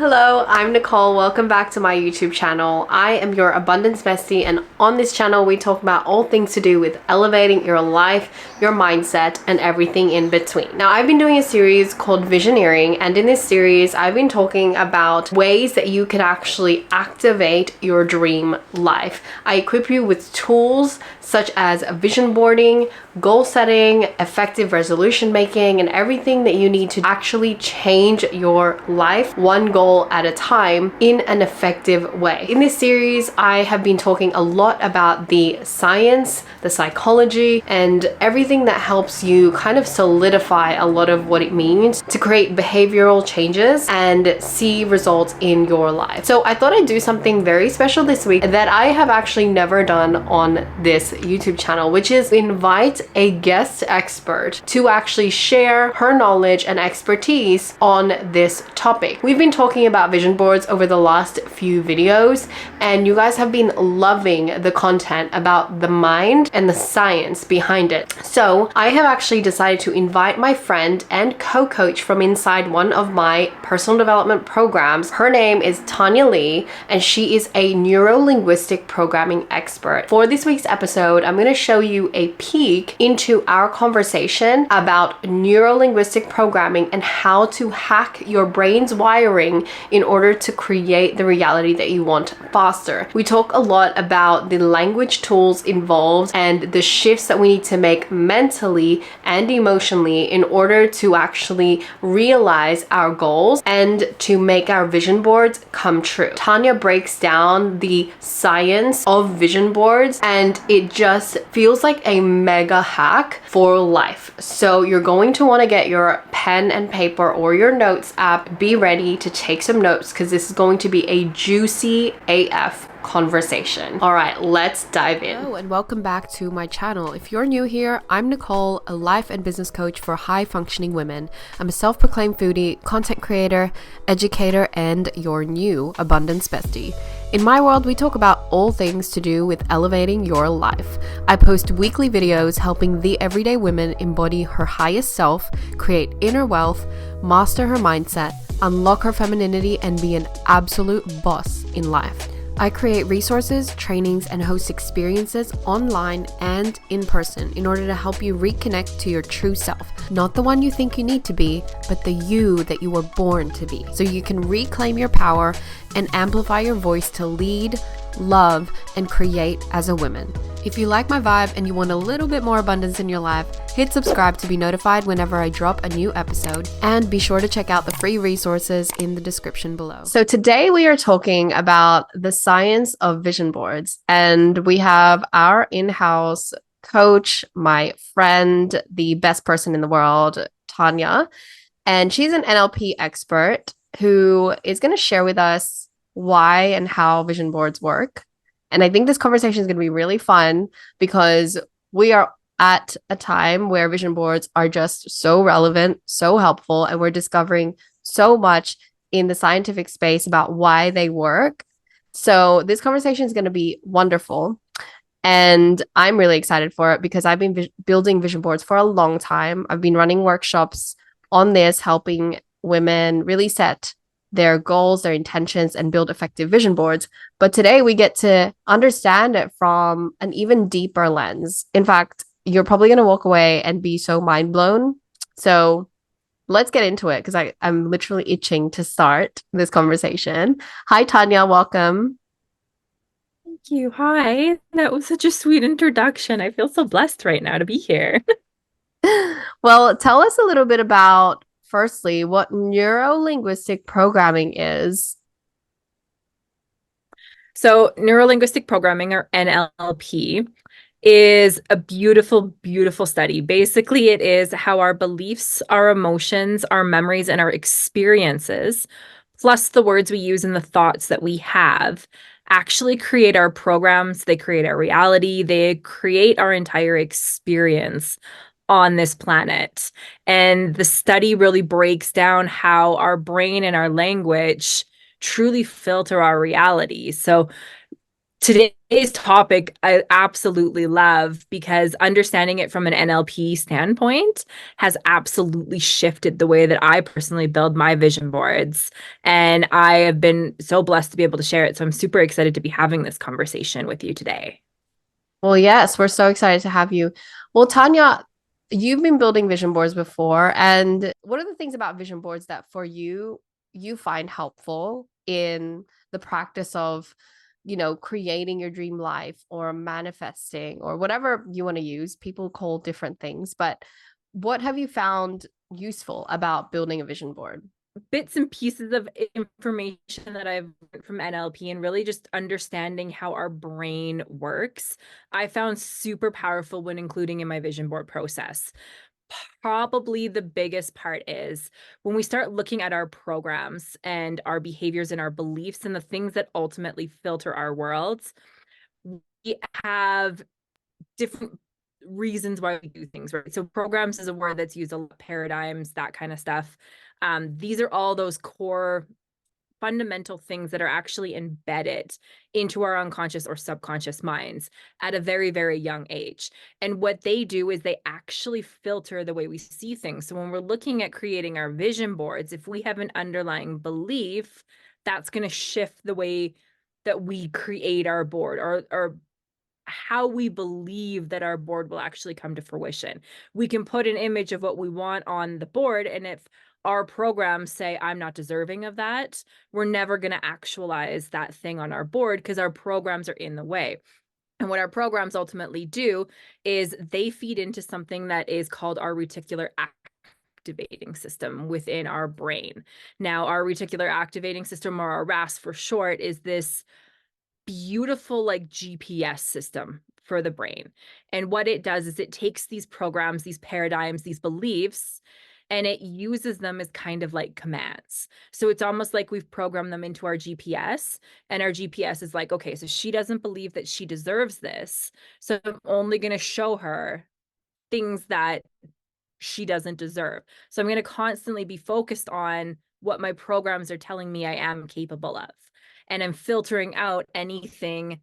Hello, I'm Nicole. Welcome back to my YouTube channel. I am your abundance bestie, and on this channel we talk about all things to do with elevating your life, your mindset, and everything in between. Now, I've been doing a series called Visioneering, and in this series I've been talking about ways that you can actually activate your dream life. I equip you with tools such as vision boarding, goal setting, effective resolution making, and everything that you need to actually change your life one goal at a time in an effective way. In this series, I have been talking a lot about the science, the psychology, and everything that helps you kind of solidify a lot of what it means to create behavioral changes and see results in your life. So I thought I'd do something very special this week that I have actually never done on this YouTube channel, which is invite a guest expert to actually share her knowledge and expertise on this topic. We've been talking about vision boards over the last few videos, and you guys have been loving the content about the mind and the science behind it. So I have actually decided to invite my friend and co-coach from inside one of my personal development programs. Her name is Tanya Lleigh, and she is a neuro-linguistic programming expert. For this week's episode, I'm going to show you a peek into our conversation about neuro-linguistic programming and how to hack your brain's wiring in order to create the reality that you want faster. We talk a lot about the language tools involved and the shifts that we need to make mentally and emotionally in order to actually realize our goals and to make our vision boards come true. Tanya breaks down the science of vision boards, and it just feels like a mega hack for life. So you're going to want to get your pen and paper or your notes app. Be ready to take some notes because this is going to be a juicy AF conversation. All right, let's dive in. Hello and welcome back to my channel. If you're new here, I'm Nicole, a life and business coach for high functioning women. I'm a self-proclaimed foodie, content creator, educator, and your new abundance bestie. In my world, we talk about all things to do with elevating your life. I post weekly videos helping the everyday woman embody her highest self, create inner wealth, master her mindset, unlock her femininity, and be an absolute boss in life. I create resources, trainings, and host experiences online and in person in order to help you reconnect to your true self. Not the one you think you need to be, but the you that you were born to be. So you can reclaim your power and amplify your voice to lead, love, and create as a woman. If you like my vibe and you want a little bit more abundance in your life, hit subscribe to be notified whenever I drop a new episode, and be sure to check out the free resources in the description below. So today we are talking about the science of vision boards, and we have our in-house coach, my friend, the best person in the world, Tanya, and she's an NLP expert who is going to share with us why and how vision boards work. And I think this conversation is going to be really fun because we are at a time where vision boards are just so relevant, so helpful, and we're discovering so much in the scientific space about why they work. So this conversation is going to be wonderful. And I'm really excited for it because I've been building vision boards for a long time. I've been running workshops on this, helping women really set their goals, their intentions, and build effective vision boards. But today we get to understand it from an even deeper lens. In fact, you're probably going to walk away and be so mind blown. So let's get into it because I'm literally itching to start this conversation. Hi, Tanya. Welcome. Thank you. Hi. That was such a sweet introduction. I feel so blessed right now to be here. Well, tell us a little bit about, firstly, what neuro-linguistic programming is. So, neuro-linguistic programming, or NLP, is a beautiful, beautiful study. Basically, it is how our beliefs, our emotions, our memories, and our experiences, plus the words we use and the thoughts that we have, actually create our programs. They create our reality. They create our entire experience on this planet. And the study really breaks down how our brain and our language truly filter our reality. So today Today's topic I absolutely love because understanding it from an NLP standpoint has absolutely shifted the way that I personally build my vision boards. And I have been so blessed to be able to share it. So I'm super excited to be having this conversation with you today. Well, yes, we're so excited to have you. Well, Tanya, you've been building vision boards before, and what are the things about vision boards that for you find helpful in the practice of, creating your dream life or manifesting or whatever you want to use? People call different things, but what have you found useful about building a vision board? Bits and pieces of information that I've learned from NLP and really just understanding how our brain works, I found super powerful when including in my vision board process. Probably the biggest part is when we start looking at our programs and our behaviors and our beliefs and the things that ultimately filter our worlds, we have different reasons why we do things, right? So programs is a word that's used a lot, paradigms, that kind of stuff. These are all those core fundamental things that are actually embedded into our unconscious or subconscious minds at a very, very young age. And what they do is they actually filter the way we see things. So when we're looking at creating our vision boards, if we have an underlying belief, that's going to shift the way that we create our board or how we believe that our board will actually come to fruition. We can put an image of what we want on the board, and if our programs say, I'm not deserving of that, we're never going to actualize that thing on our board because our programs are in the way. And what our programs ultimately do is they feed into something that is called our reticular activating system within our brain. Now, our reticular activating system, or our RAS for short, is this beautiful like GPS system for the brain. And what it does is it takes these programs, these paradigms, these beliefs, and it uses them as kind of like commands. So it's almost like we've programmed them into our GPS, and our GPS is like, okay, so she doesn't believe that she deserves this. So I'm only going to show her things that she doesn't deserve. So I'm going to constantly be focused on what my programs are telling me I am capable of. And I'm filtering out anything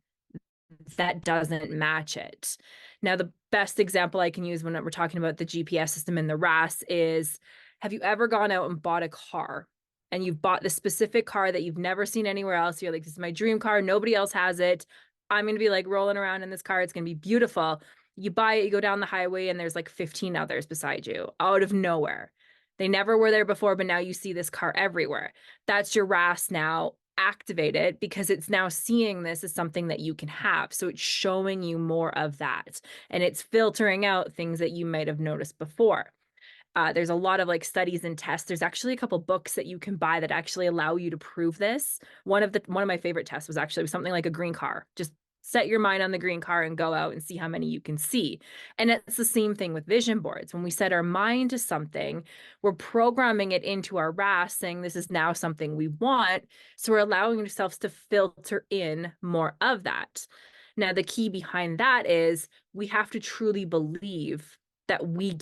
that doesn't match it. Now, the best example I can use when we're talking about the GPS system and the RAS is, have you ever gone out and bought a car? And you've bought the specific car that you've never seen anywhere else. You're like, this is my dream car. Nobody else has it. I'm going to be like rolling around in this car. It's going to be beautiful. You buy it, you go down the highway, and there's like 15 others beside you out of nowhere. They never were there before, but now you see this car everywhere. That's your RAS now activated because it's now seeing this as something that you can have. So it's showing you more of that. And it's filtering out things that you might have noticed before. There's a lot of like studies and tests. There's actually a couple books that you can buy that actually allow you to prove this. One of my favorite tests was actually something like a green car. Just set your mind on the green car and go out and see how many you can see. And it's the same thing with vision boards. When we set our mind to something, we're programming it into our RAS saying this is now something we want. So we're allowing ourselves to filter in more of that. Now, the key behind that is we have to truly believe that we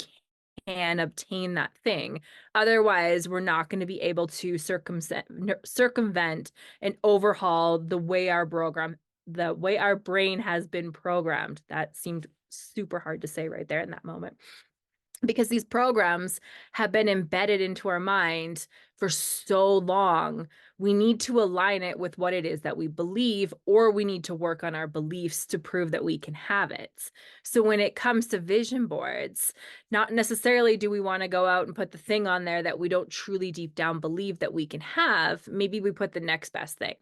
can obtain that thing. Otherwise, we're not going to be able to circumvent and overhaul the way our brain has been programmed. That seemed super hard to say right there in that moment, because these programs have been embedded into our mind for so long. We need to align it with what it is that we believe, or we need to work on our beliefs to prove that we can have it. So when it comes to vision boards, not necessarily do we want to go out and put the thing on there that we don't truly deep down believe that we can have. Maybe we put the next best thing.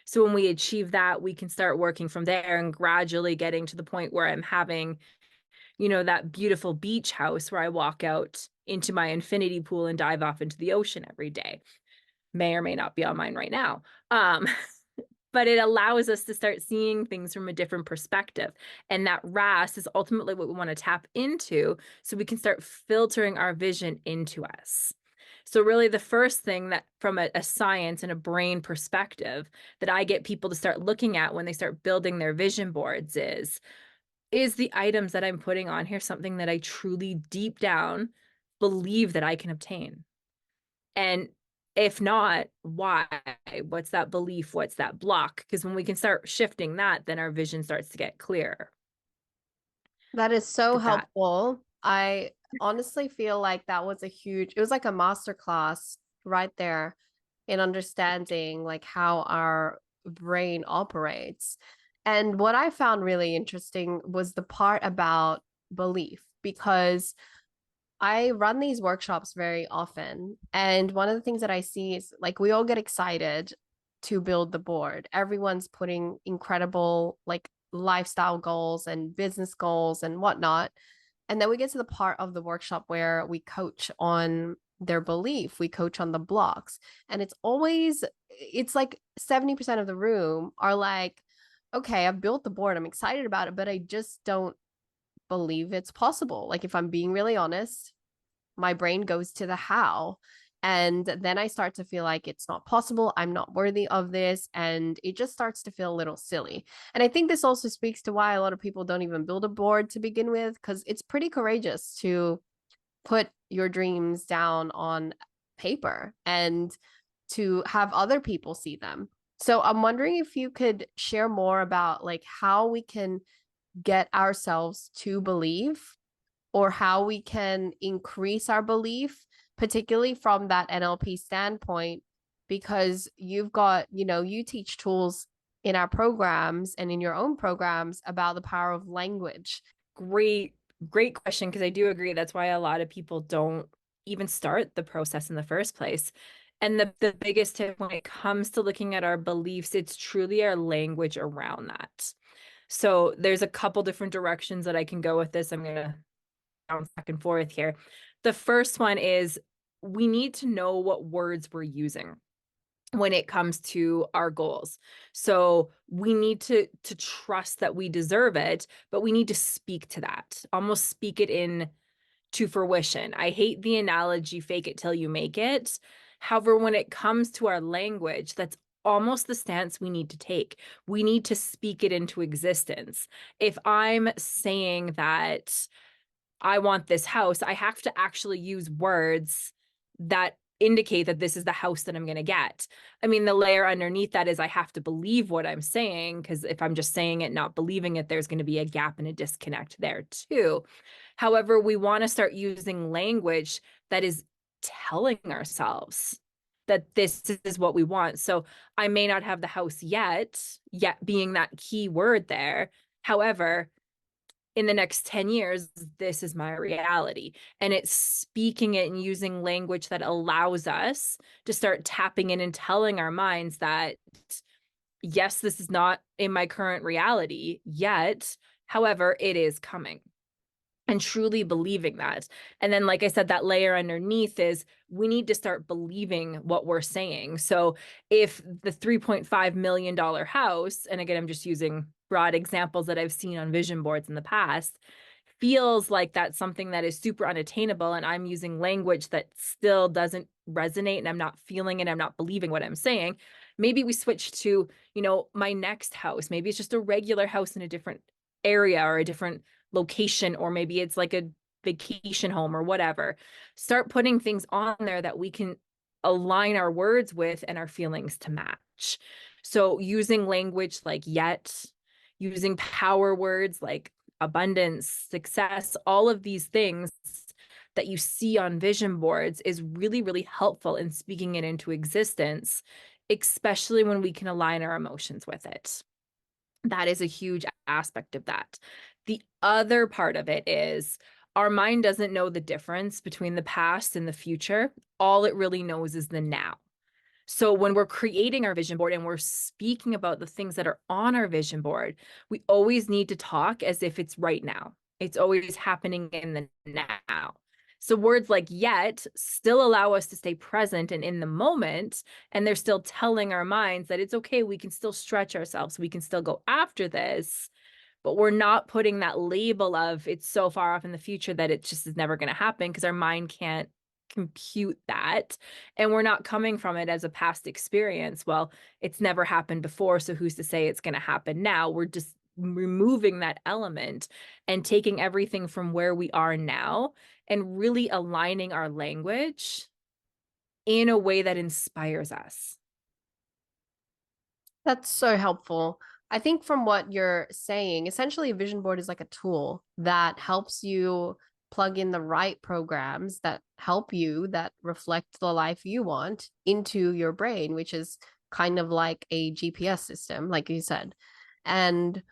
So when we achieve that, we can start working from there and gradually getting to the point where I'm having, that beautiful beach house where I walk out into my infinity pool and dive off into the ocean every day. May or may not be on mine right now. But it allows us to start seeing things from a different perspective. And that RAS is ultimately what we want to tap into so we can start filtering our vision into us. So really the first thing that from a science and a brain perspective that I get people to start looking at when they start building their vision boards is the items that I'm putting on here something that I truly deep down believe that I can obtain? And If not, why? What's that belief? What's that block? Because when we can start shifting that, then our vision starts to get clearer. That is so Did that helpful. I honestly feel like that was it was like a master class right there in understanding like how our brain operates. And what I found really interesting was the part about belief, because I run these workshops very often. And one of the things that I see is like we all get excited to build the board. Everyone's putting incredible like lifestyle goals and business goals and whatnot. And then we get to the part of the workshop where we coach on their belief, we coach on the blocks. And it's like 70% of the room are like, okay, I've built the board, I'm excited about it, but I just don't believe it's possible. Like, if I'm being really honest, my brain goes to the how. And then I start to feel like it's not possible. I'm not worthy of this. And it just starts to feel a little silly. And I think this also speaks to why a lot of people don't even build a board to begin with, because it's pretty courageous to put your dreams down on paper and to have other people see them. So I'm wondering if you could share more about like how we can get ourselves to believe, or how we can increase our belief, particularly from that NLP standpoint, because you teach tools in our programs and in your own programs about the power of language. great, great question, because I do agree that's why a lot of people don't even start the process in the first place. And the biggest tip when it comes to looking at our beliefs, it's truly our language around that. So there's a couple different directions that I can go with this. I'm going to bounce back and forth here. The first one is we need to know what words we're using when it comes to our goals. So we need to trust that we deserve it, but we need to speak to that, almost speak it in to fruition. I hate the analogy fake it till you make it. However, when it comes to our language, that's almost the stance we need to take. We need to speak it into existence. If I'm saying that I want this house, I have to actually use words that indicate that this is the house that I'm going to get. I mean, the layer underneath that is I have to believe what I'm saying, because if I'm just saying it, not believing it, there's going to be a gap and a disconnect there too. However, we want to start using language that is telling ourselves that this is what we want. So I may not have the house yet being that key word there. However, in the next 10 years, this is my reality. And it's speaking it and using language that allows us to start tapping in and telling our minds that, yes, this is not in my current reality yet. However, it is coming. And truly believing that. And then, like I said, that layer underneath is we need to start believing what we're saying. So if the $3.5 million house, and again, I'm just using broad examples that I've seen on vision boards in the past, feels like that's something that is super unattainable, and I'm using language that still doesn't resonate and I'm not feeling it, I'm not believing what I'm saying, maybe we switch to, my next house. Maybe it's just a regular house in a different area or a different location, or maybe it's like a vacation home or whatever. Start putting things on there that we can align our words with and our feelings to match. So using language like yet, using power words like abundance, success, all of these things that you see on vision boards is really, really helpful in speaking it into existence, especially when we can align our emotions with it. That is a huge aspect of that. The other part of it is our mind doesn't know the difference between the past and the future. All it really knows is the now. So when we're creating our vision board and we're speaking about the things that are on our vision board, we always need to talk as if it's right now. It's always happening in the now. So words like yet still allow us to stay present and in the moment, and they're still telling our minds that it's okay, we can still stretch ourselves, we can still go after this, but we're not putting that label of it's so far off in the future that it just is never going to happen, because our mind can't compute that, and we're not coming from it as a past experience. Well, it's never happened before, so who's to say it's going to happen now? We're just removing that element and taking everything from where we are now and really aligning our language in a way that inspires us. That's so helpful. I think from what you're saying, essentially a vision board is like a tool that helps you plug in the right programs that help you, that reflect the life you want into your brain, which is kind of like a GPS system, like you said. And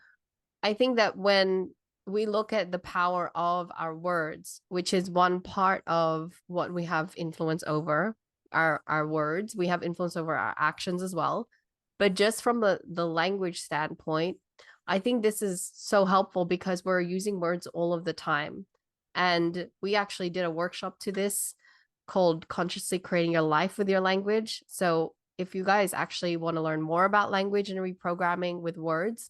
I think that when we look at the power of our words, which is one part of what we have influence over, our words, we have influence over our actions as well. But just from the language standpoint, I think this is so helpful because we're using words all of the time. And we actually did a workshop to this called Consciously Creating Your Life with Your Language. So if you guys actually want to learn more about language and reprogramming with words,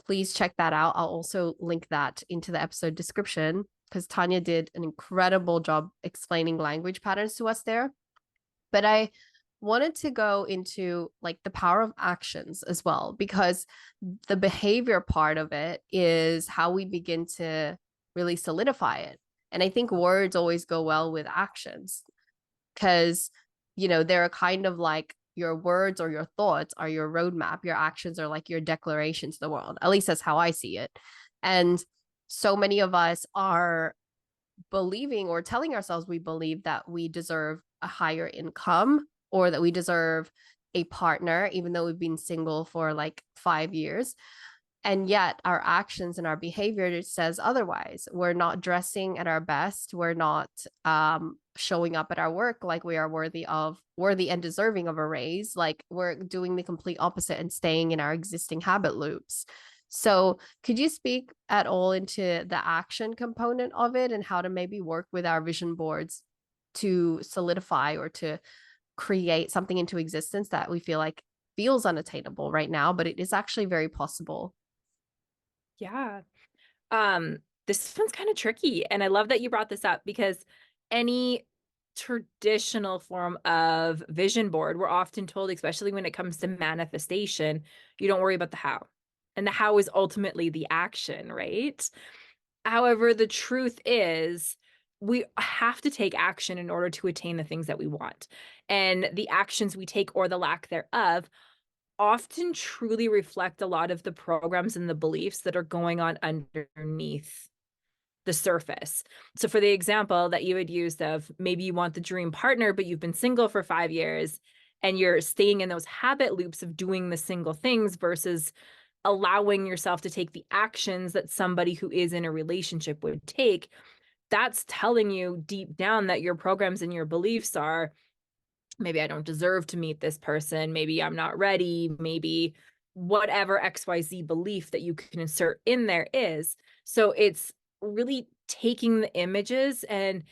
please check that out. I'll also link that into the episode description because Tanya did an incredible job explaining language patterns to us there. But I wanted to go into like the power of actions as well, because the behavior part of it is how we begin to really solidify it. And I think words always go well with actions because, they're kind of like your words or your thoughts are your roadmap. Your actions are like your declaration to the world. At least that's how I see it. And so many of us are believing or telling ourselves we believe that we deserve a higher income or that we deserve a partner, even though we've been single for like 5 years. And yet our actions and our behavior says otherwise. We're not dressing at our best. We're not showing up at our work like we are worthy and deserving of a raise. Like we're doing the complete opposite and staying in our existing habit loops. So could you speak at all into the action component of it and how to maybe work with our vision boards to solidify or to create something into existence that we feel like feels unattainable right now, but it is actually very possible? Yeah. This one's kind of tricky. And I love that you brought this up because any traditional form of vision board, we're often told, especially when it comes to manifestation, you don't worry about the how. And the how is ultimately the action, right? However, the truth is, we have to take action in order to attain the things that we want. And the actions we take or the lack thereof often truly reflect a lot of the programs and the beliefs that are going on underneath the surface. So for the example that you had used of maybe you want the dream partner, but you've been single for 5 years and you're staying in those habit loops of doing the single things versus allowing yourself to take the actions that somebody who is in a relationship would take, that's telling you deep down that your programs and your beliefs are maybe I don't deserve to meet this person. Maybe I'm not ready. Maybe whatever XYZ belief that you can insert in there is. So it's really taking the images and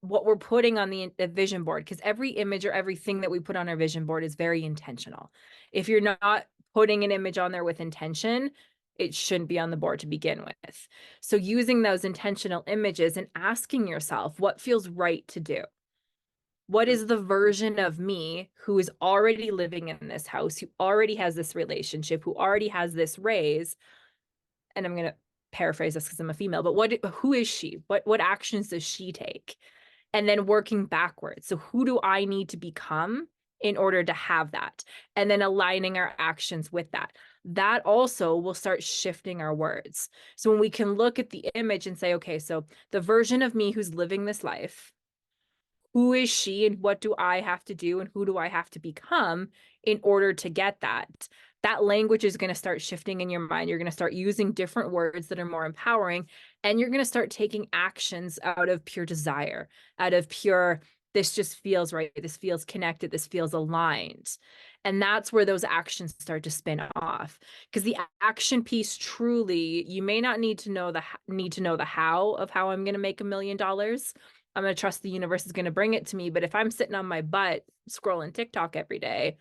what we're putting on the vision board, because every image or everything that we put on our vision board is very intentional. If you're not putting an image on there with intention, it shouldn't be on the board to begin with. So using those intentional images and asking yourself what feels right to do. What is the version of me who is already living in this house, who already has this relationship, who already has this raise? And I'm going to paraphrase this because I'm a female, but who is she? What actions does she take? And then working backwards. So who do I need to become in order to have that? And then aligning our actions with that. That also will start shifting our words. So when we can look at the image and say, okay, so the version of me who's living this life, who is she and what do I have to do and who do I have to become in order to get that? That language is going to start shifting in your mind. You're going to start using different words that are more empowering, and you're going to start taking actions out of pure desire, out of pure, this just feels right. This feels connected. This feels aligned. And that's where those actions start to spin off. Because the action piece truly, you may not need to know the how of how I'm going to make $1 million. I'm going to trust the universe is going to bring it to me. But if I'm sitting on my butt scrolling TikTok every day,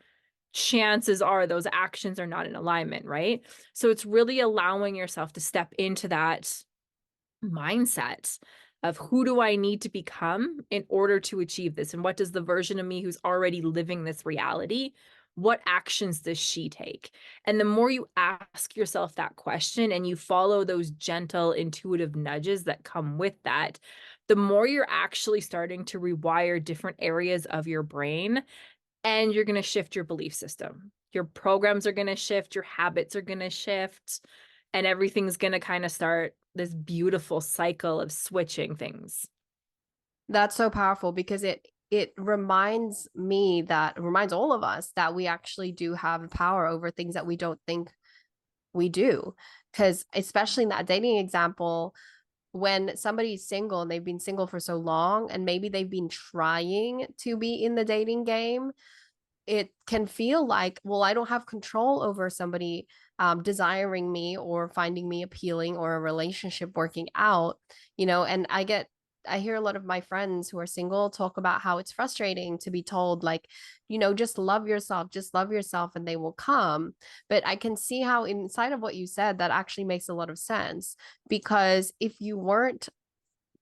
chances are those actions are not in alignment, right? So it's really allowing yourself to step into that mindset of who do I need to become in order to achieve this? And what does the version of me who's already living this reality, what actions does she take? And the more you ask yourself that question and you follow those gentle, intuitive nudges that come with that, the more you're actually starting to rewire different areas of your brain, and you're going to shift your belief system. Your programs are going to shift, your habits are going to shift, and everything's going to kind of start this beautiful cycle of switching things. That's so powerful because it reminds me that it reminds all of us that we actually do have power over things that we don't think we do. Because especially in that dating example, when somebody's single and they've been single for so long and maybe they've been trying to be in the dating game, it can feel like, well, I don't have control over somebody desiring me or finding me appealing or a relationship working out, and I hear a lot of my friends who are single talk about how it's frustrating to be told, like, just love yourself, and they will come. But I can see how inside of what you said, that actually makes a lot of sense. Because if you weren't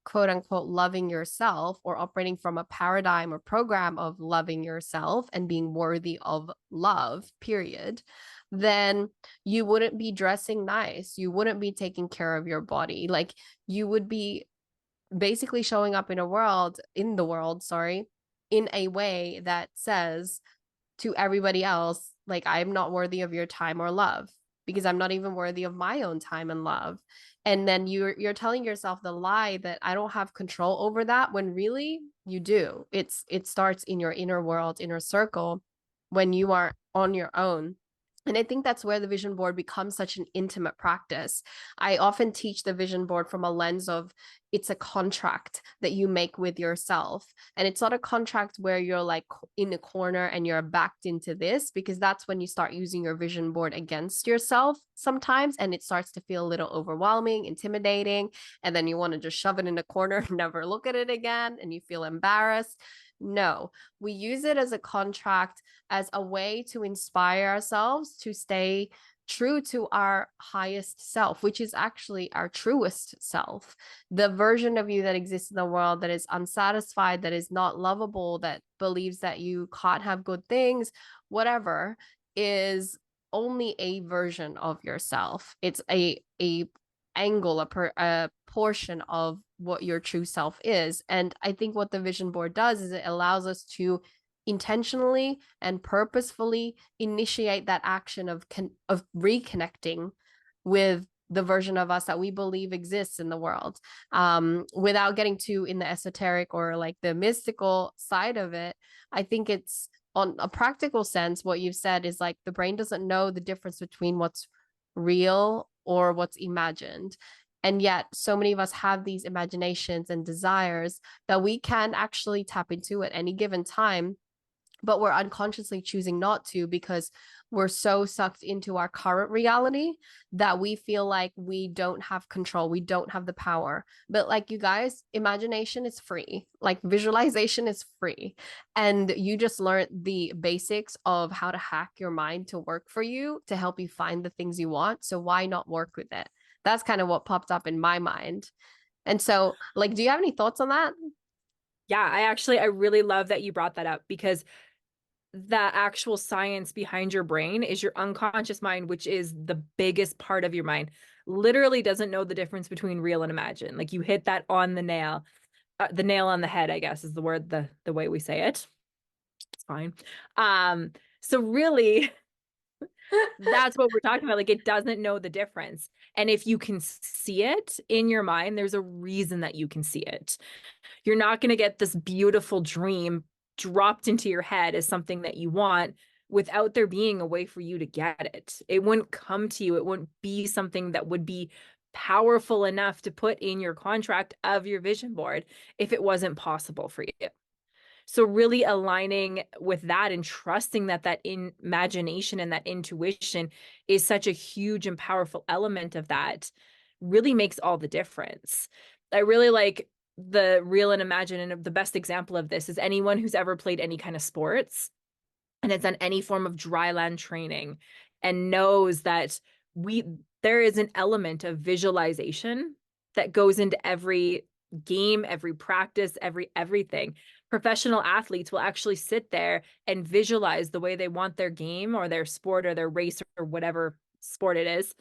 quote unquote loving yourself or operating from a paradigm or program of loving yourself and being worthy of love, period, then you wouldn't be dressing nice. You wouldn't be taking care of your body. Like, you would be basically showing up in the world, sorry, in a way that says to everybody else, like, I'm not worthy of your time or love because I'm not even worthy of my own time and love. And then you're telling yourself the lie that I don't have control over that, when really you do. It starts in your inner world, inner circle, when you are on your own. And I think that's where the vision board becomes such an intimate practice. I often teach the vision board from a lens of, it's a contract that you make with yourself. And it's not a contract where you're like in a corner and you're backed into this, because that's when you start using your vision board against yourself sometimes. And it starts to feel a little overwhelming, intimidating. And then you want to just shove it in a corner and never look at it again. And you feel embarrassed. No, we use it as a contract, as a way to inspire ourselves to stay true to our highest self, which is actually our truest self. The version of you that exists in the world that is unsatisfied, that is not lovable, that believes that you can't have good things, whatever, is only a version of yourself. It's a angle, a portion of what your true self is. And I think what the vision board does is it allows us to intentionally and purposefully initiate that action of reconnecting with the version of us that we believe exists in the world, without getting too in the esoteric or like the mystical side of it. I think it's, on a practical sense, what you've said is like, the brain doesn't know the difference between what's real or what's imagined. And yet, so many of us have these imaginations and desires that we can actually tap into at any given time, but we're unconsciously choosing not to because we're so sucked into our current reality that we feel like we don't have control, we don't have the power. But like, you guys, imagination is free, like visualization is free, and you just learned the basics of how to hack your mind to work for you, to help you find the things you want. So why not work with it? That's kind of what popped up in my mind. And so, like, do you have any thoughts on that? Yeah, I really love that you brought that up, because the actual science behind your brain is your unconscious mind, which is the biggest part of your mind. Literally doesn't know the difference between real and imagine. Like, you hit that on the nail on the head, I guess is the word, the way we say it. It's fine. So really, that's what we're talking about. Like, it doesn't know the difference. And if you can see it in your mind, there's a reason that you can see it. You're not going to get this beautiful dream dropped into your head as something that you want without there being a way for you to get it. It wouldn't come to you. It wouldn't be something that would be powerful enough to put in your contract of your vision board if it wasn't possible for you. So really aligning with that and trusting that imagination and that intuition is such a huge and powerful element of that really makes all the difference. I really like the real and imagine, and the best example of this is anyone who's ever played any kind of sports and has done any form of dry land training and knows that there is an element of visualization that goes into every game, every practice, everything. Professional athletes will actually sit there and visualize the way they want their game or their sport or their race or whatever sport it is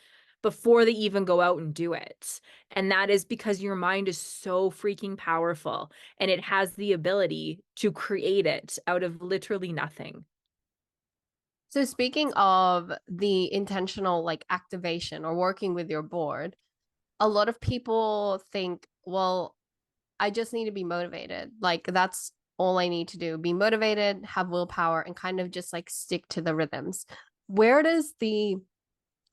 before they even go out and do it. And that is because your mind is so freaking powerful and it has the ability to create it out of literally nothing. So speaking of the intentional like activation or working with your board, a lot of people think, well, I just need to be motivated. Like that's all I need to do. Be motivated, have willpower, and kind of just like stick to the rhythms. Where does the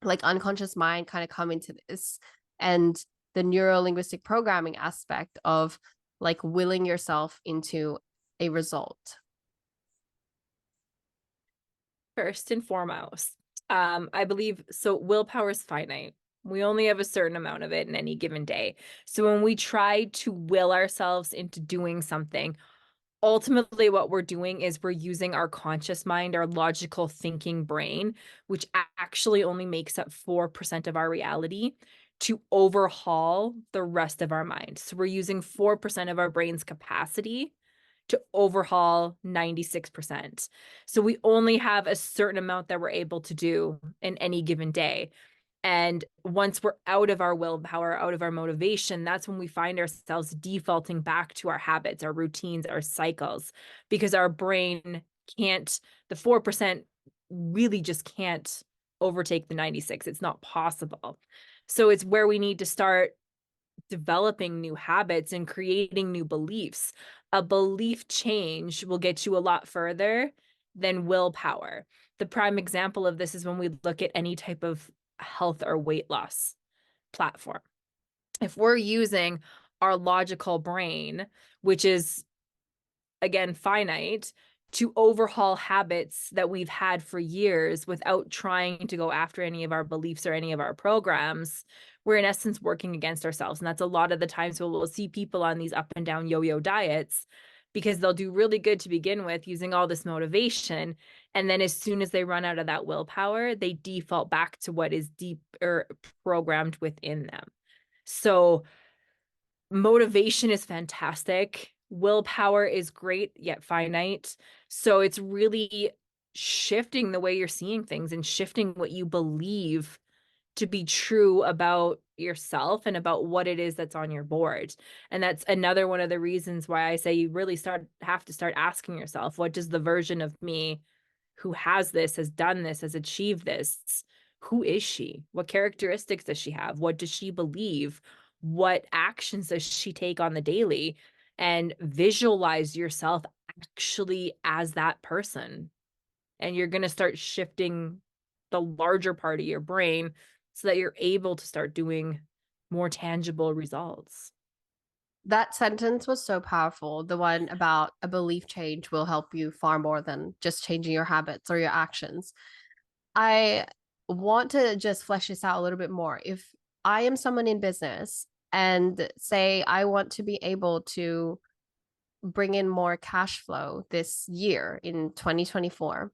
like unconscious mind kind of come into this? And the neuro-linguistic programming aspect of like willing yourself into a result. First and foremost, I believe so. Willpower is finite. We only have a certain amount of it in any given day. So when we try to will ourselves into doing something, ultimately what we're doing is we're using our conscious mind, our logical thinking brain, which actually only makes up 4% of our reality, to overhaul the rest of our mind. So we're using 4% of our brain's capacity to overhaul 96%. So we only have a certain amount that we're able to do in any given day. And once we're out of our willpower, out of our motivation, that's when we find ourselves defaulting back to our habits, our routines, our cycles, because our brain can't, the 4% really just can't overtake the 96. It's not possible. So it's where we need to start developing new habits and creating new beliefs. A belief change will get you a lot further than willpower. The prime example of this is when we look at any type of health or weight loss platform. If we're using our logical brain, which is again finite, to overhaul habits that we've had for years without trying to go after any of our beliefs or any of our programs, we're in essence working against ourselves. And that's a lot of the times we'll see people on these up and down yo-yo diets because they'll do really good to begin with using all this motivation. And then as soon as they run out of that willpower, they default back to what is deep or programmed within them. So motivation is fantastic. Willpower is great, yet finite. So it's really shifting the way you're seeing things and shifting what you believe to be true about yourself and about what it is that's on your board. And that's another one of the reasons why I say you really have to start asking yourself, what does the version of me who has this, has done this, has achieved this, who is she? What characteristics does she have? What does she believe? What actions does she take on the daily? And visualize yourself actually as that person. And you're going to start shifting the larger part of your brain so that you're able to start doing more tangible results. That sentence was so powerful. The one about a belief change will help you far more than just changing your habits or your actions. I want to just flesh this out a little bit more. If I am someone in business and say I want to be able to bring in more cash flow this year in 2024,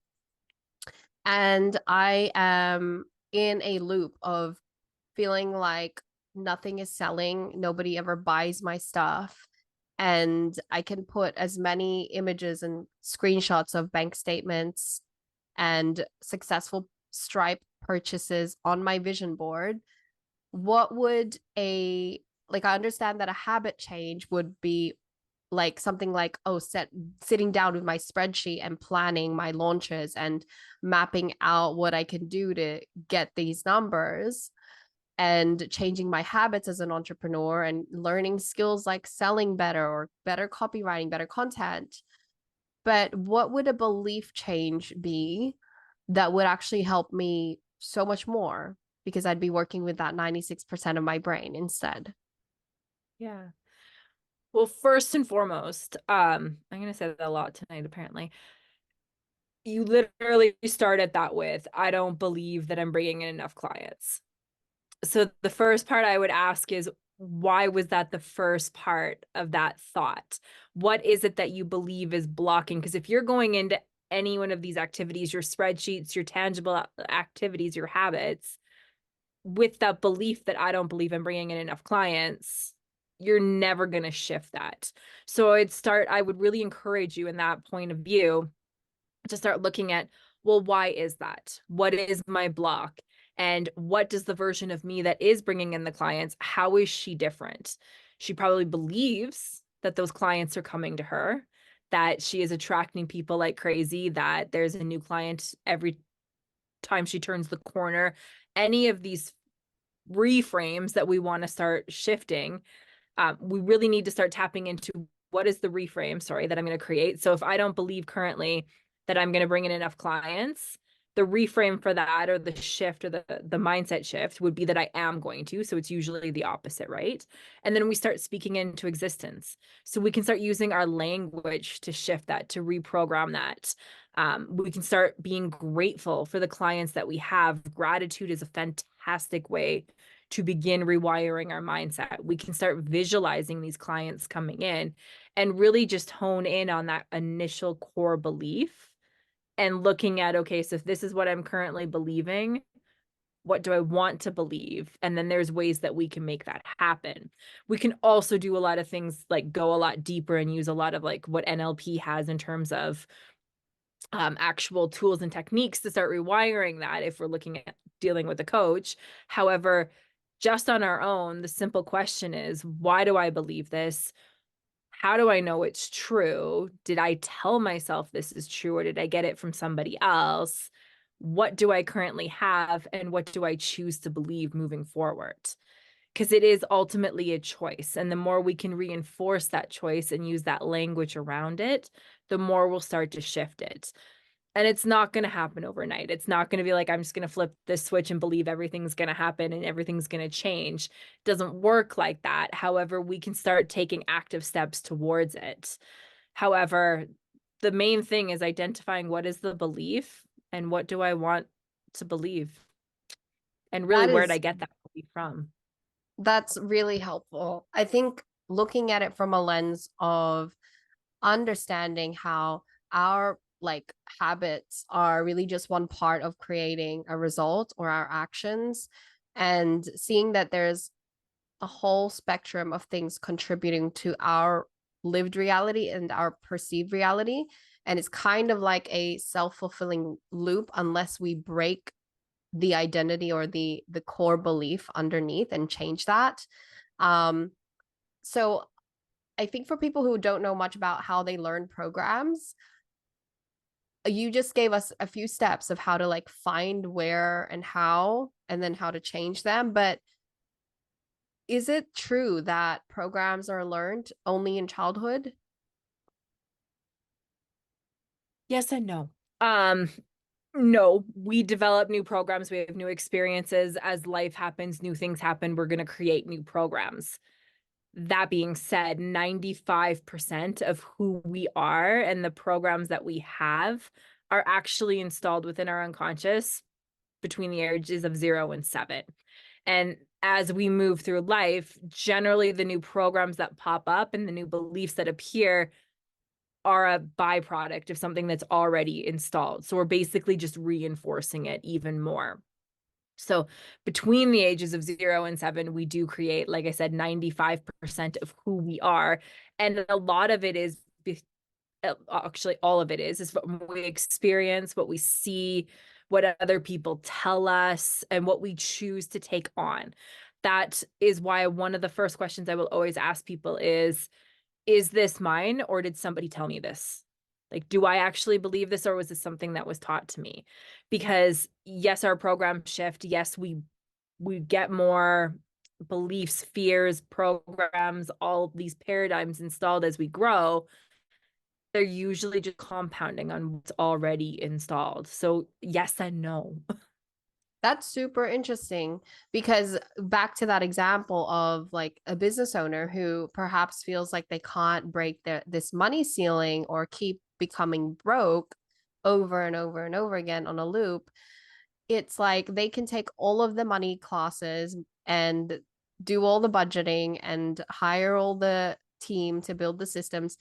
and I am in a loop of feeling like nothing is selling, nobody ever buys my stuff. And I can put as many images and screenshots of bank statements and successful Stripe purchases on my vision board. What would a like I understand that a habit change would be like something like sitting down with my spreadsheet and planning my launches and mapping out what I can do to get these numbers and changing my habits as an entrepreneur and learning skills like selling better or better copywriting, better content. But what would a belief change be that would actually help me so much more because I'd be working with that 96% of my brain instead? Yeah. Well, first and foremost, I'm going to say that a lot tonight, apparently. You literally started that with, I don't believe that I'm bringing in enough clients. So the first part I would ask is, why was that the first part of that thought? What is it that you believe is blocking? Because if you're going into any one of these activities, your spreadsheets, your tangible activities, your habits, with that belief that I don't believe I'm bringing in enough clients, you're never going to shift that. So I would really encourage you in that point of view to start looking at, well, why is that? What is my block? And what does the version of me that is bringing in the clients, how is she different? She probably believes that those clients are coming to her, that she is attracting people like crazy, that there's a new client every time she turns the corner. Any of these reframes that we want to start shifting, we really need to start tapping into what is the reframe, sorry, that I'm going to create. So if I don't believe currently that I'm going to bring in enough clients, the reframe for that, or the shift, or the mindset shift, would be that I am going to. So it's usually the opposite, right? And then we start speaking into existence. So we can start using our language to shift that, to reprogram that. We can start being grateful for the clients that we have. Gratitude is a fantastic way to begin rewiring our mindset. We can start visualizing these clients coming in and really just hone in on that initial core belief and looking at, okay, so if this is what I'm currently believing, what do I want to believe? And then there's ways that we can make that happen. We can also do a lot of things like go a lot deeper and use a lot of like what NLP has in terms of actual tools and techniques to start rewiring that if we're looking at dealing with a coach. However, just on our own, the simple question is, why do I believe this? How do I know it's true? Did I tell myself this is true, or did I get it from somebody else? What do I currently have, and what do I choose to believe moving forward? Because it is ultimately a choice. And the more we can reinforce that choice and use that language around it, the more we'll start to shift it. And it's not going to happen overnight. It's not going to be like, I'm just going to flip this switch and believe everything's going to happen and everything's going to change. It doesn't work like that. However, we can start taking active steps towards it. However, the main thing is identifying what is the belief and what do I want to believe? And really, That where did I is, get that belief from? that's really helpful. I think looking at it from a lens of understanding how our like habits are really just one part of creating a result or our actions, and seeing that there's a whole spectrum of things contributing to our lived reality and our perceived reality. And it's kind of like a self-fulfilling loop unless we break the identity or the core belief underneath and change that. So I think for people who don't know much about how they learn programs, you just gave us a few steps of how to like find where and how, and then how to change them. But is it true that programs are learned only in childhood? Yes and no. Um, no, we develop new programs, we have new experiences. As life happens, new things happen, we're going to create new programs. That being said, 95% of who we are and the programs that we have are actually installed within our unconscious between the ages of 0 and 7. And as we move through life, generally the new programs that pop up and the new beliefs that appear are a byproduct of something that's already installed. So we're basically just reinforcing it even more. So between the ages of 0 and 7, we do create, like I said, 95% of who we are. And a lot of it is, actually, all of it is what we experience, what we see, what other people tell us, and what we choose to take on. That is why one of the first questions I will always ask people is this mine, or did somebody tell me this? Like, do I actually believe this, or was this something that was taught to me? Because yes, our programs shift. Yes, we get more beliefs, fears, programs, all these paradigms installed as we grow. They're usually just compounding on what's already installed. So yes and no. That's super interesting, because back to that example of like a business owner who perhaps feels like they can't break this money ceiling or keep becoming broke over and over and over again on a loop. It's like they can take all of the money classes and do all the budgeting and hire all the team to build the systems,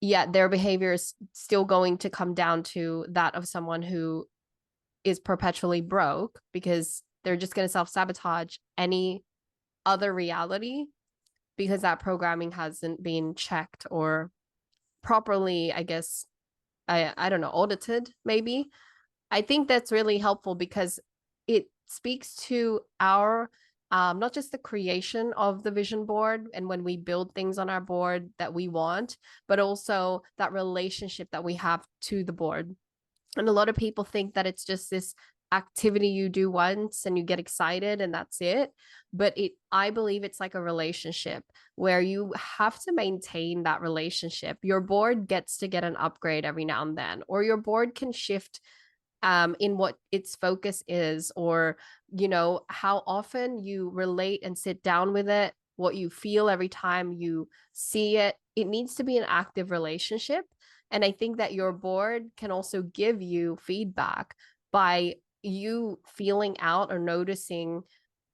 yet their behavior is still going to come down to that of someone who is perpetually broke, because they're just going to self-sabotage any other reality because that programming hasn't been checked or properly, I guess, I don't know, audited maybe. I think that's really helpful because it speaks to our not just the creation of the vision board and when we build things on our board that we want, but also that relationship that we have to the board. And a lot of people think that it's just this activity you do once and you get excited and that's it. But I believe it's like a relationship where you have to maintain that relationship. Your board gets to get an upgrade every now and then, or your board can shift in what its focus is, or, how often you relate and sit down with it, what you feel every time you see it. It needs to be an active relationship. And I think that your board can also give you feedback by you feeling out or noticing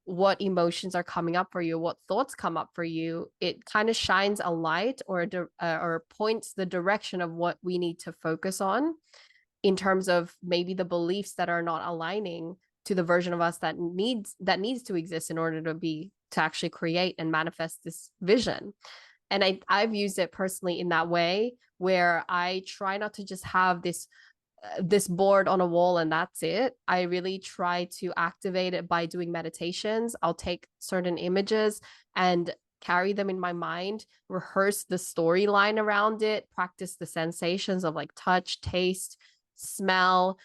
what emotions are coming up for you, what thoughts come up for you. It kind of shines a light or points the direction of what we need to focus on in terms of maybe the beliefs that are not aligning to the version of us that needs to exist in order to actually create and manifest this vision. And I've used it personally in that way where I try not to just have this board on a wall and that's it. I really try to activate it by doing meditations. I'll take certain images and carry them in my mind, rehearse the storyline around it, practice the sensations of like touch, taste, smell,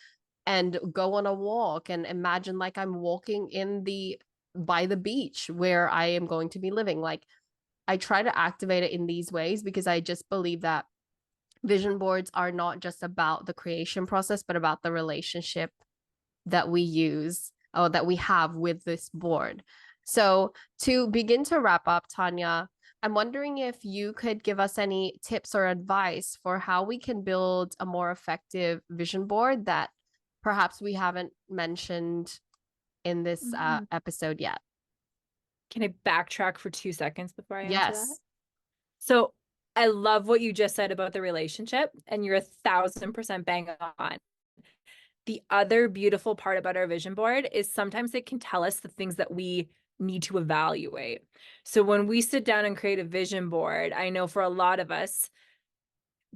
and go on a walk and imagine like I'm walking by the beach where I am going to be living. Like, I try to activate it in these ways because I just believe that vision boards are not just about the creation process, but about the relationship that we use or that we have with this board. So, to begin to wrap up, Tanya, I'm wondering if you could give us any tips or advice for how we can build a more effective vision board that perhaps we haven't mentioned in this episode yet. Can I backtrack for 2 seconds before I answer that? Yes. So I love what you just said about the relationship, and you're 1,000% bang on. The other beautiful part about our vision board is sometimes it can tell us the things that we need to evaluate. So when we sit down and create a vision board, I know for a lot of us,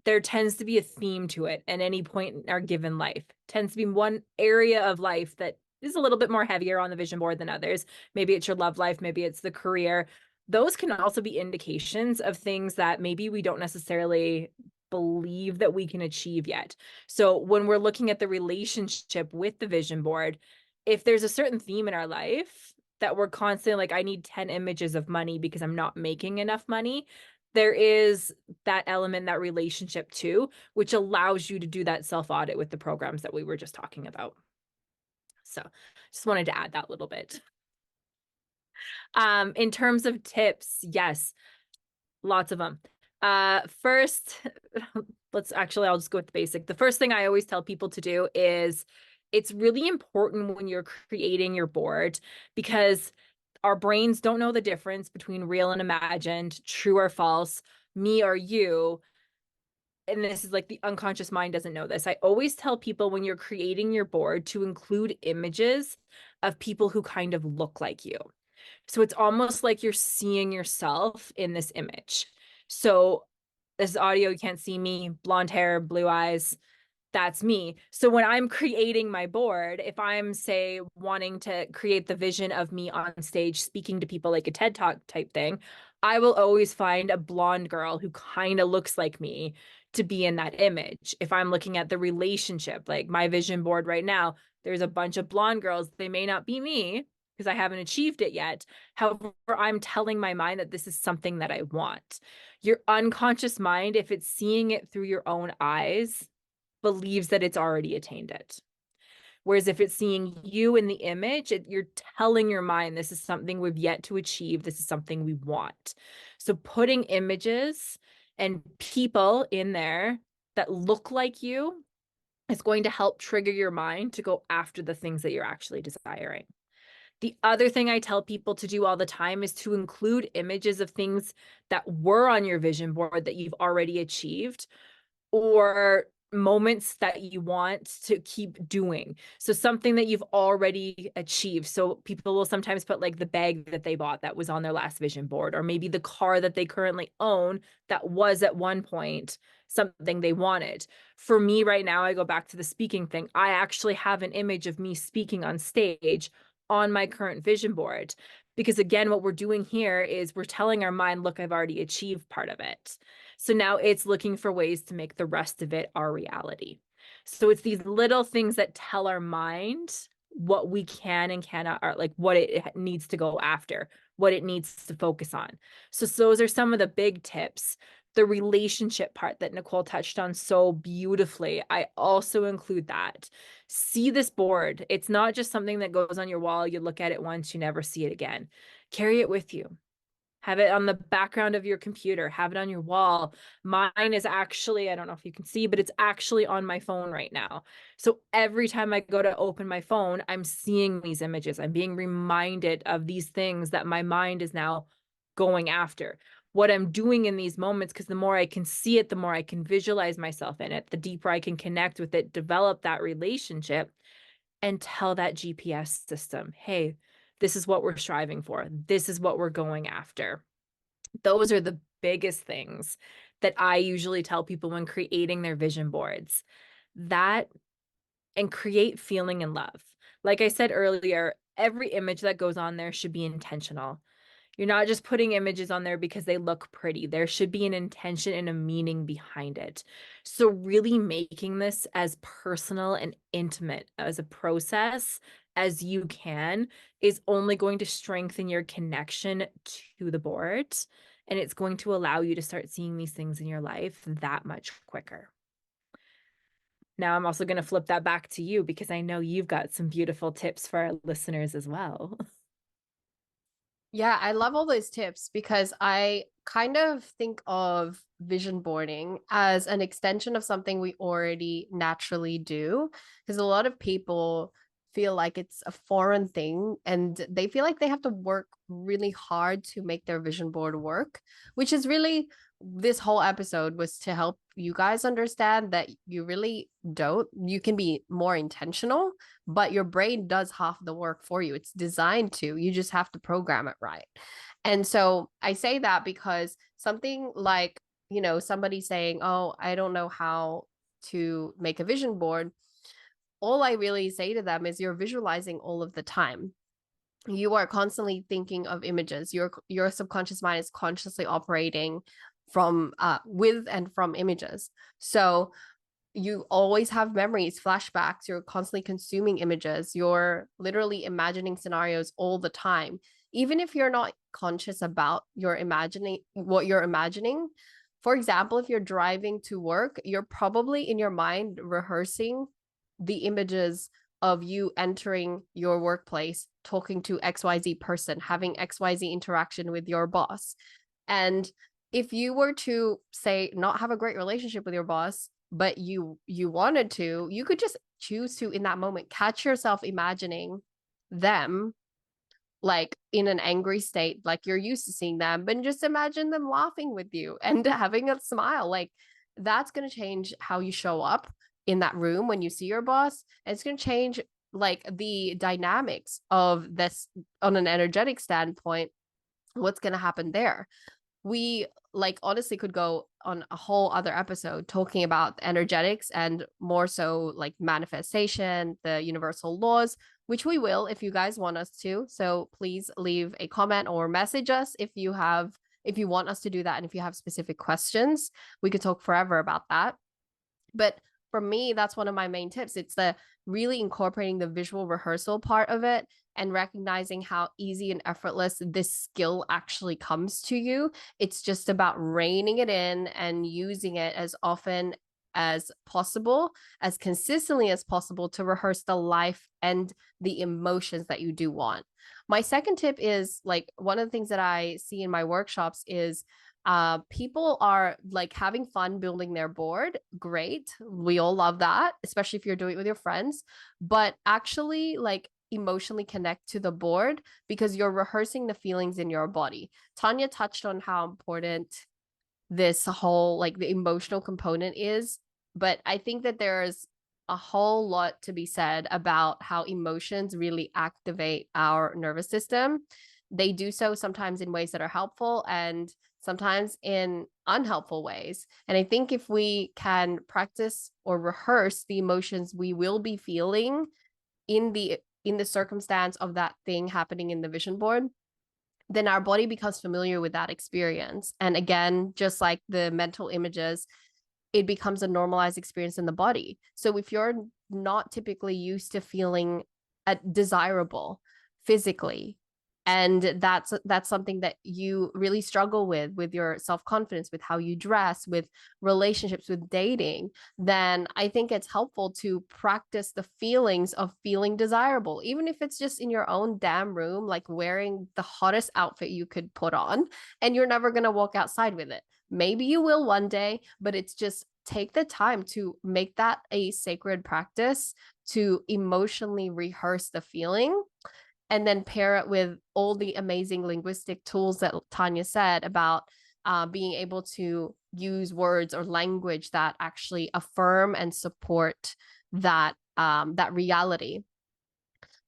there tends to be a theme to it at any point in our given life. Tends to be one area of life that is a little bit more heavier on the vision board than others. Maybe it's your love life, maybe it's the career. Those can also be indications of things that maybe we don't necessarily believe that we can achieve yet. So when we're looking at the relationship with the vision board, if there's a certain theme in our life that we're constantly like, I need 10 images of money because I'm not making enough money, there is that element, that relationship too, which allows you to do that self-audit with the programs that we were just talking about. So just wanted to add that little bit. In terms of tips, yes, lots of them. First, I'll just go with the basic. The first thing I always tell people to do is it's really important when you're creating your board because our brains don't know the difference between real and imagined, true or false, me or you. And this is like the unconscious mind doesn't know this. I always tell people when you're creating your board to include images of people who kind of look like you. So it's almost like you're seeing yourself in this image. So this is audio, you can't see me, blonde hair, blue eyes, that's me. So when I'm creating my board, if I'm, say, wanting to create the vision of me on stage speaking to people like a TED Talk type thing, I will always find a blonde girl who kind of looks like me to be in that image. If I'm looking at the relationship, like my vision board right now, there's a bunch of blonde girls. They may not be me because I haven't achieved it yet. However, I'm telling my mind that this is something that I want. Your unconscious mind, if it's seeing it through your own eyes, believes that it's already attained it. Whereas if it's seeing you in the image, you're telling your mind, this is something we've yet to achieve. This is something we want. So putting images and people in there that look like you is going to help trigger your mind to go after the things that you're actually desiring. The other thing I tell people to do all the time is to include images of things that were on your vision board that you've already achieved, or moments that you want to keep doing. So something that you've already achieved. So people will sometimes put like the bag that they bought that was on their last vision board, or maybe the car that they currently own that was at one point something they wanted. For me right now, I go back to the speaking thing. I actually have an image of me speaking on stage on my current vision board. Because again, what we're doing here is we're telling our mind, look, I've already achieved part of it. So now it's looking for ways to make the rest of it our reality. So it's these little things that tell our mind what we can and cannot, or like what it needs to go after, what it needs to focus on. So those are some of the big tips. The relationship part that Nicole touched on so beautifully, I also include that. See this board. It's not just something that goes on your wall. You look at it once, you never see it again. Carry it with you. Have it on the background of your computer, have it on your wall. Mine is actually, I don't know if you can see, but it's actually on my phone right now. So every time I go to open my phone, I'm seeing these images. I'm being reminded of these things that my mind is now going after. What I'm doing in these moments, because the more I can see it, the more I can visualize myself in it, the deeper I can connect with it, develop that relationship, and tell that GPS system, hey, this is what we're striving for. This is what we're going after. Those are the biggest things that I usually tell people when creating their vision boards. That and create feeling and love. Like I said earlier, every image that goes on there should be intentional. You're not just putting images on there because they look pretty. There should be an intention and a meaning behind it. So, really making this as personal and intimate as a process as you can is only going to strengthen your connection to the board. And it's going to allow you to start seeing these things in your life that much quicker. Now, I'm also going to flip that back to you because I know you've got some beautiful tips for our listeners as well. Yeah, I love all those tips because I kind of think of vision boarding as an extension of something we already naturally do. Because a lot of people feel like it's a foreign thing and they feel like they have to work really hard to make their vision board work, which is really this whole episode was to help you guys understand that you really don't. You can be more intentional, but your brain does half the work for you. It's designed to. You just have to program it right. And so I say that because something like, somebody saying, "Oh, I don't know how to make a vision board." All I really say to them is you're visualizing all of the time. You are constantly thinking of images. Your subconscious mind is consciously operating from with and from images. So you always have memories, flashbacks, you're constantly consuming images, you're literally imagining scenarios all the time. Even if you're not conscious about your imagining what you're imagining. For example, if you're driving to work, you're probably in your mind rehearsing the images of you entering your workplace, talking to XYZ person, having XYZ interaction with your boss. And if you were to say not have a great relationship with your boss, but you wanted to, you could just choose to in that moment catch yourself imagining them like in an angry state, like you're used to seeing them, but just imagine them laughing with you and having a smile. Like that's going to change how you show up in that room when you see your boss. And it's going to change like the dynamics of this on an energetic standpoint. What's going to happen there? We like honestly could go on a whole other episode talking about energetics and more so like manifestation, the universal laws, which we will if you guys want us to. So please leave a comment or message us if you want us to do that and if you have specific questions. We could talk forever about that. But for me, that's one of my main tips. It's the really incorporating the visual rehearsal part of it and recognizing how easy and effortless this skill actually comes to you. It's just about reining it in and using it as often as possible, as consistently as possible to rehearse the life and the emotions that you do want. My second tip is like one of the things that I see in my workshops is people are like having fun building their board. Great. We all love that, especially if you're doing it with your friends, but actually like emotionally connect to the board because you're rehearsing the feelings in your body. Tanya touched on how important this whole like the emotional component is, but I think that there's a whole lot to be said about how emotions really activate our nervous system. They do so sometimes in ways that are helpful and sometimes in unhelpful ways. And I think if we can practice or rehearse the emotions we will be feeling in the in the circumstance of that thing happening in the vision board, then our body becomes familiar with that experience. And again, just like the mental images, it becomes a normalized experience in the body. So if you're not typically used to feeling desirable physically, and that's something that you really struggle with your self-confidence, with how you dress, with relationships, with dating, then I think it's helpful to practice the feelings of feeling desirable, even if it's just in your own damn room, like wearing the hottest outfit you could put on, and you're never going to walk outside with it. Maybe you will one day, but it's just take the time to make that a sacred practice, to emotionally rehearse the feeling, and then pair it with all the amazing linguistic tools that Tanya said about being able to use words or language that actually affirm and support that reality.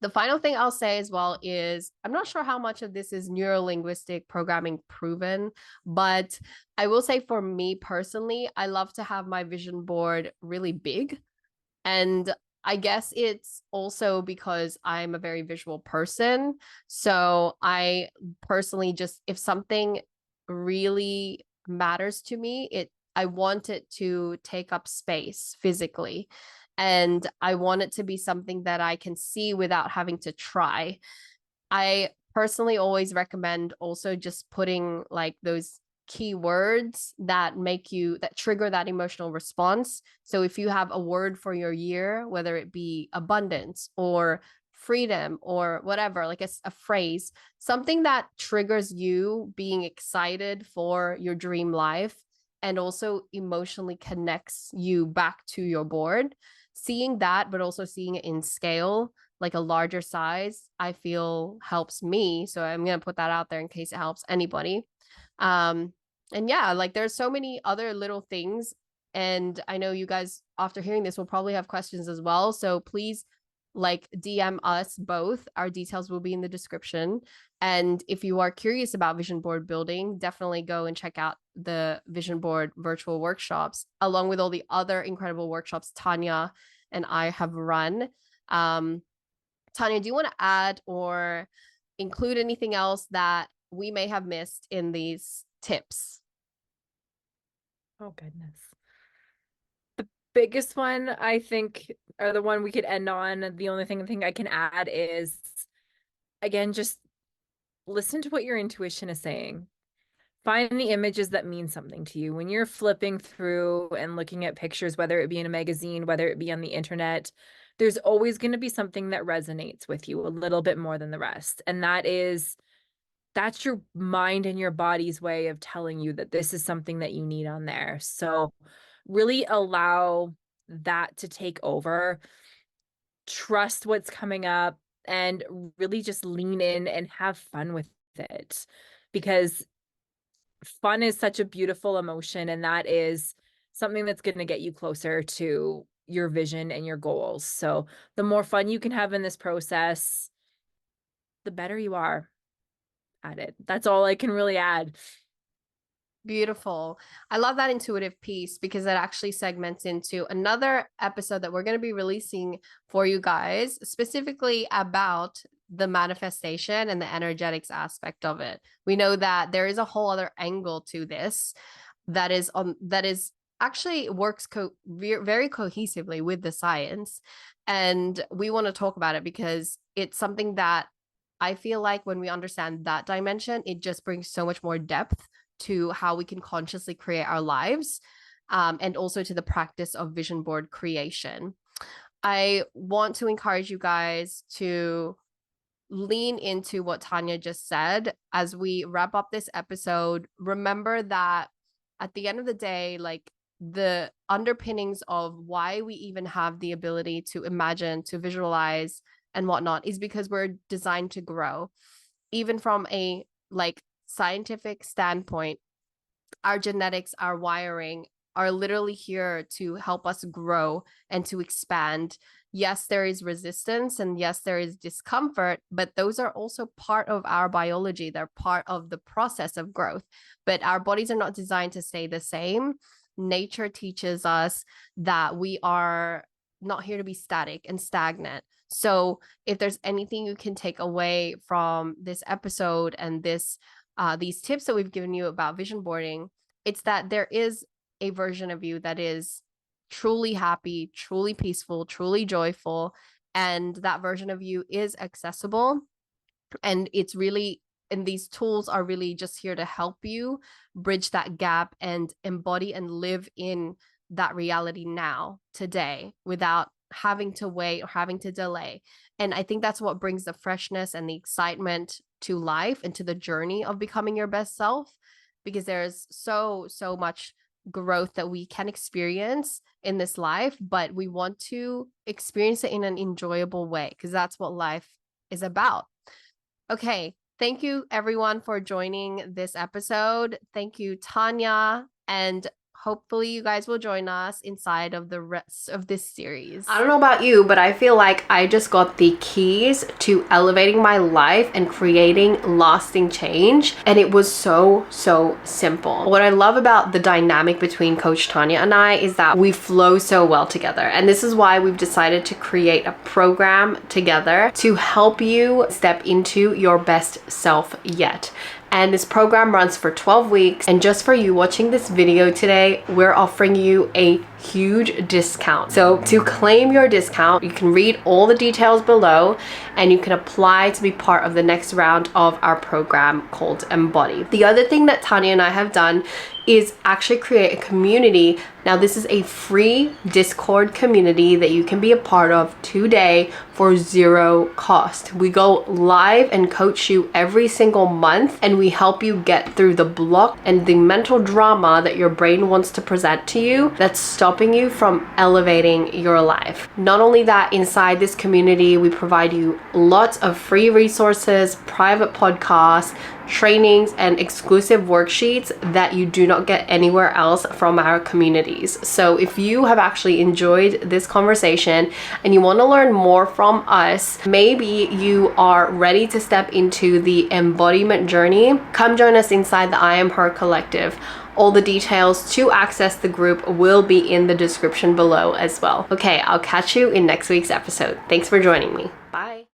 The final thing I'll say as well is I'm not sure how much of this is neuro-linguistic programming proven, but I will say for me personally, I love to have my vision board really big. And I guess it's also because I'm a very visual person. So I personally just, if something really matters to me, I want it to take up space physically. And I want it to be something that I can see without having to try. I personally always recommend also just putting like those keywords that trigger that emotional response. So if you have a word for your year, whether it be abundance or freedom or whatever, like a phrase, something that triggers you being excited for your dream life and also emotionally connects you back to your board, seeing that, but also seeing it in scale, like a larger size, I feel helps me. So I'm going to put that out there in case it helps anybody. Um, and yeah, like there's so many other little things. And I know you guys, after hearing this, will probably have questions as well. So please like DM us both. Our details will be in the description. And if you are curious about vision board building, definitely go and check out the vision board virtual workshops, along with all the other incredible workshops Tanya and I have run. Tanya, do you want to add or include anything else that we may have missed in these tips? Oh, goodness. The biggest one, I think, or the one we could end on, the only thing I can add is, again, just listen to what your intuition is saying. Find the images that mean something to you. When you're flipping through and looking at pictures, whether it be in a magazine, whether it be on the internet, there's always going to be something that resonates with you a little bit more than the rest. And that's your mind and your body's way of telling you that this is something that you need on there. So really allow that to take over. Trust what's coming up and really just lean in and have fun with it, because fun is such a beautiful emotion, and that is something that's going to get you closer to your vision and your goals. So the more fun you can have in this process, the better you are at it. That's all I can really add. Beautiful. I love that intuitive piece because it actually segments into another episode that we're going to be releasing for you guys, specifically about the manifestation and the energetics aspect of it. We know that there is a whole other angle to this that is actually works very cohesively with the science. And we want to talk about it because it's something that I feel like when we understand that dimension, it just brings so much more depth to how we can consciously create our lives, and also to the practice of vision board creation. I want to encourage you guys to lean into what Tanya just said as we wrap up this episode. Remember that at the end of the day, like the underpinnings of why we even have the ability to imagine, to visualize, and whatnot is because we're designed to grow. Even from a like scientific standpoint, our genetics, our wiring are literally here to help us grow and to expand. Yes, there is resistance and yes, there is discomfort, but those are also part of our biology. They're part of the process of growth, but our bodies are not designed to stay the same. Nature teaches us that we are not here to be static and stagnant. So if there's anything you can take away from this episode and these tips that we've given you about vision boarding, it's that there is a version of you that is truly happy, truly peaceful, truly joyful, and that version of you is accessible. And these tools are really just here to help you bridge that gap and embody and live in that reality now, today, without having to wait or having to delay. And I think that's what brings the freshness and the excitement to life and to the journey of becoming your best self, because there's so much growth that we can experience in this life, but we want to experience it in an enjoyable way, because that's what life is about. Okay, thank you everyone for joining this episode. Thank you, Tanya, and hopefully you guys will join us inside of the rest of this series. I don't know about you, but I feel like I just got the keys to elevating my life and creating lasting change, and it was so simple. What I love about the dynamic between Coach Tanya and I is that we flow so well together, and this is why we've decided to create a program together to help you step into your best self yet. And this program runs for 12 weeks. And just for you watching this video today, we're offering you a huge discount. So to claim your discount, you can read all the details below and you can apply to be part of the next round of our program called Embody. The other thing that Tanya and I have done is actually create a community. Now, this is a free Discord community that you can be a part of today for zero cost. We go live and coach you every single month, and we help you get through the block and the mental drama that your brain wants to present to you that's stopping you from elevating your life. Not only that, inside this community, we provide you lots of free resources, private podcasts, trainings, and exclusive worksheets that you do not get anywhere else from our communities. So if you have actually enjoyed this conversation and you want to learn more from us, maybe you are ready to step into the embodiment journey, come join us inside the I Am Her Collective. All the details to access the group will be in the description below as well. Okay, I'll catch you in next week's episode. Thanks for joining me. Bye.